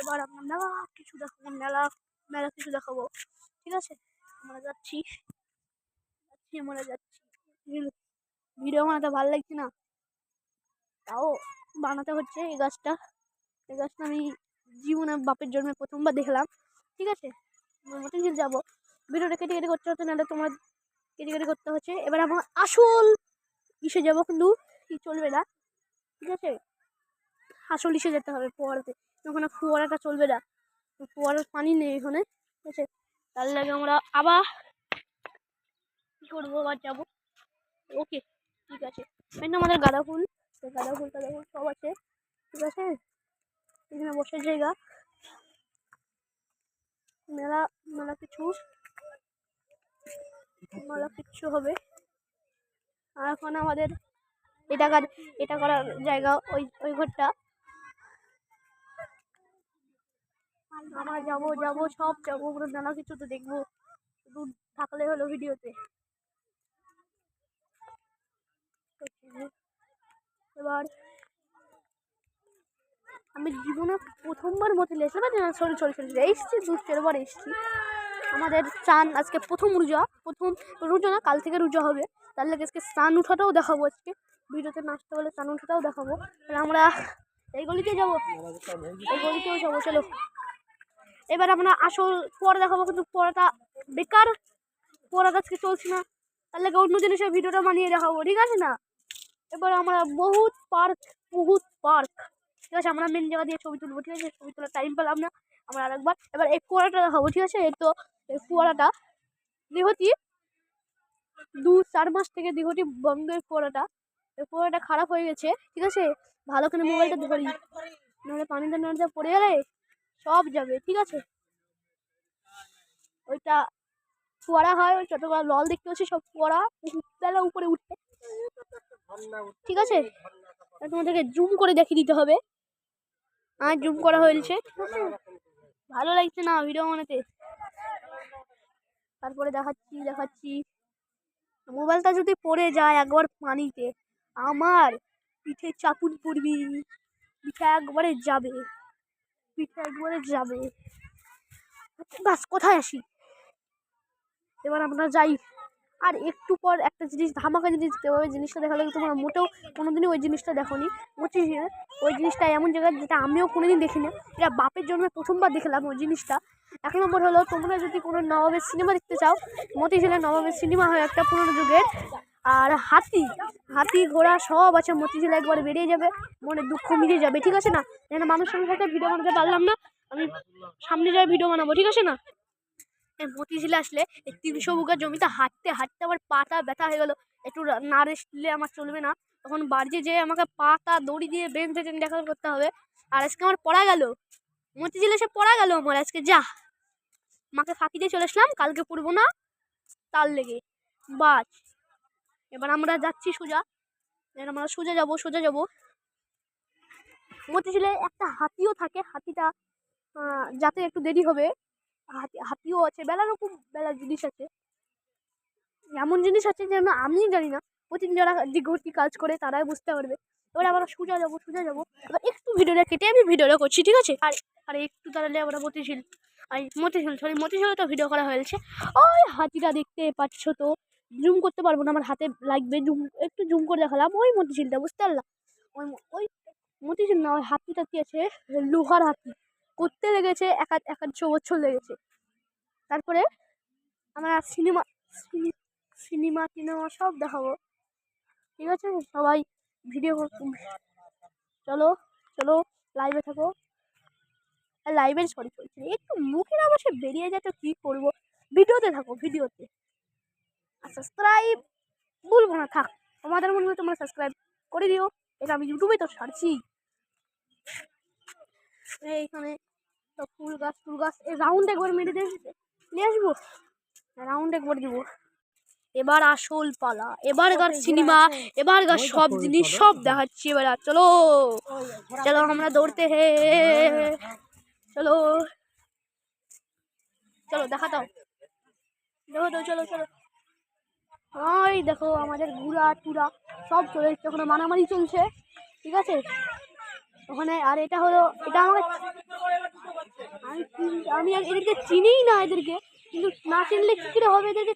এবার আমরা মেলা কিছু দেখাবো, মেলা কিছু দেখাবো, ঠিক আছে? আমরা যাচ্ছি, ভিডিও বানাতে ভালো লাগছে না, তাও বানাতে হচ্ছে। এই গাছটা আমি জীবনে বাপের জন্মে প্রথমবার দেখলাম, ঠিক আছে? মতিঝিল যাবো, ভিডিওটা কেটে কেটে করতে হচ্ছে, নাহলে তোমার কেটে কেটে করতে হচ্ছে। এবার আমার আসল ইসে যাবো, কিন্তু চলবে না, ঠিক আছে? আসল ইসে যেতে হবে ফোয়ারাতে, ওখানে ফোয়ারাটা চলবে না, ফোয়ারার পানি নেই এখানে, ঠিক আছে? তার লাগে আমরা আবার কি করবো, আবার যাবো। ওকে, ঠিক আছে। আমাদের গাঁদা ফুল সব আছে, ঠিক আছে? এখানে বসার জায়গা, মেলা মেলা কিছু হবে। আর এখন আমাদের এটা করার জায়গা, ওই ঘরটা আমরা যাবো সব যাবো, ওগুলো নানা কিছু তো দেখবো, দূর থাকলে হলো ভিডিওতে। এবার আমি জীবনে প্রথমবার মতিঝিল এসেছিলাম, সরি এসেছি 2-4 বার এসেছি। আমাদের চান আজকে প্রথম রোজা না, কাল থেকে রোজা হবে, তার লাগে আজকে চান উঠাটাও দেখাবো, আজকে ভিডিওতে নাচতে বলে চান উঠাটাও দেখাবো। আমরা এই গলিতেও যাবো, চলো। এবার আমরা আসল পড়া দেখাবো, কিন্তু পড়াটা বেকার, পড়াটা আজকে চলছে না, তার লাগে অন্য জিনিসের ভিডিওটা বানিয়ে দেখাবো, ঠিক আছে না? এবার আমরা বহুত পার্ক, ঠিক আছে? আমরা মেন জায়গা দিয়ে ছবি তুলবো, ঠিক আছে? ছবি তোলার টাইম পেলাম না, আমরা আরেকবার। এবার এই ফোয়ারাটা দেখাবো, ঠিক আছে? এই তো এই ফোয়ারাটা দিহতি 2-4 মাস থেকে দিহতি বন্ধ, এই ফোয়ারাটা খারাপ হয়ে গেছে, ঠিক আছে? ভালো করে মোবাইলটা ধরি, নাহলে পানিতে নাড়তে পড়ে গেলে সব যাবে, ঠিক আছে? ওইটা ফোয়ারা হয়, ওই যতগুলো লল দেখতে হচ্ছে সব ফোয়ারা বেলা উপরে উঠে, ঠিক আছে? তোমাদেরকে জুম করে দেখিয়ে দিতে হবে, আর জুম করা হয়েছে, ভালো লাগছে না ভিডিও বানাতে। তারপরে দেখাচ্ছি মোবাইলটা যদি পড়ে যায় একবার পানিতে, আমার পিঠে চাপুন পড়বি, পিঠে একবারে যাবে। বাস কোথায় আসি, এবার আমরা যাই। আর একটু পর একটা জিনিস, ধামাকা জিনিস দিতে হবে, জিনিসটা দেখালে তোমরা মোটেও কোনোদিনই ওই জিনিসটা দেখোনি। মতিঝিল ওই জিনিসটা এমন জায়গা যেটা আমিও কোনোদিন দেখিনি, এটা বাপের জন্মে প্রথমবার দেখলাম ওই জিনিসটা। 1 নম্বর হলো, তোমরা যদি কোনো নবাবের সিনেমা দেখতে চাও, মতিঝিলের নবাবের সিনেমা হয় একটা পুরনো যুগের। আর হাতি ঘোড়া সব আছে মতিঝিল, একবার বেরিয়ে যাবে, মনে দুঃখ মিলিয়ে যাবে, ঠিক আছে না? এখানে মানুষের সাথে ভিডিও বানাতে পারলাম না, আমি সামনে যাই ভিডিও বানাবো, ঠিক আছে না? মতিঝিলে আসলে এই 300 বিঘা জমিতে হাঁটতে আমার পাটা ব্যথা হয়ে গেল, একটু না রেস্টলে আমার চলবে না। তখন বাড়িতে যেয়ে আমাকে পাটা দড়ি দিয়ে বেঁধে দেখা করতে হবে। আর আজকে আমার পড়া গেল, মতিঝিলে এসে পড়া গেল আমার আজকে, যা মাকে ফাঁকি দিয়ে চলে আসলাম, কালকে পড়বো না তার লেগে বাস। এবার আমরা যাচ্ছি সোজা, যাবো। মতিঝিলে একটা হাতিও থাকে, হাতিটা যাতে একটু দেরি হবে, হাতিও আছে, বেলার জিনিস আছে, এমন জিনিস আছে যেন আমি জানি না, প্রতিদিন যারা দিঘটি কাজ করে তারাই বুঝতে পারবে। এবার আমরা সোজা যাবো, এবার একটু ভিডিওটা কেটে আমি ভিডিওটা করছি, ঠিক আছে? আর একটু তাহলে আমরা মতিঝিল তো ভিডিও করা হয়েছে। ওই হাতিটা দেখতে পাচ্ছ তো, জুম করতে পারবো না, আমার হাতে লাগবে, একটু জুম করে দেখালাম, ওই মতিঝিলটা, বুঝতে পারলাম? ওই মতিঝিল না, ওই হাতিটা কি আছে, লোহার হাতি, করতে লেগেছে 100 বছর লেগেছে। তারপরে আমরা সিনেমা সব দেখাবো, ঠিক আছে? সবাই ভিডিও চলো লাইভে থাকো, লাইভে সরি একটু মুখের অবশ্যই বেরিয়ে যায়, তো কি করবো, ভিডিওতে থাকো, আর সাবস্ক্রাইব বলবো না, থাক, তোমাদের মনে হয় তোমরা সাবস্ক্রাইব করে দিও, এটা আমি ইউটিউবে তো ছাড়ছি। এইখানে ফুল গাছ রাউন্ড একবার মেরে নিয়ে আসবো, রাউন্ড একবার দিব। এবার আসল পালা, এবারকার সিনেমা, এবারকার সব জিনিস সব দেখাচ্ছি। এবার চলো আমরা দৌড়তে চলো দেখাতাও, চলো। ওই দেখো আমাদের ঘুরা টুরা সব চলে এসছে, ওখানে মারামারি চলছে, ঠিক আছে? ওখানে আর এটা আমাকে আমি আর এদেরকে চিনিই না এদেরকে, কিন্তু না চিনলে কী করে হবে এদেরকে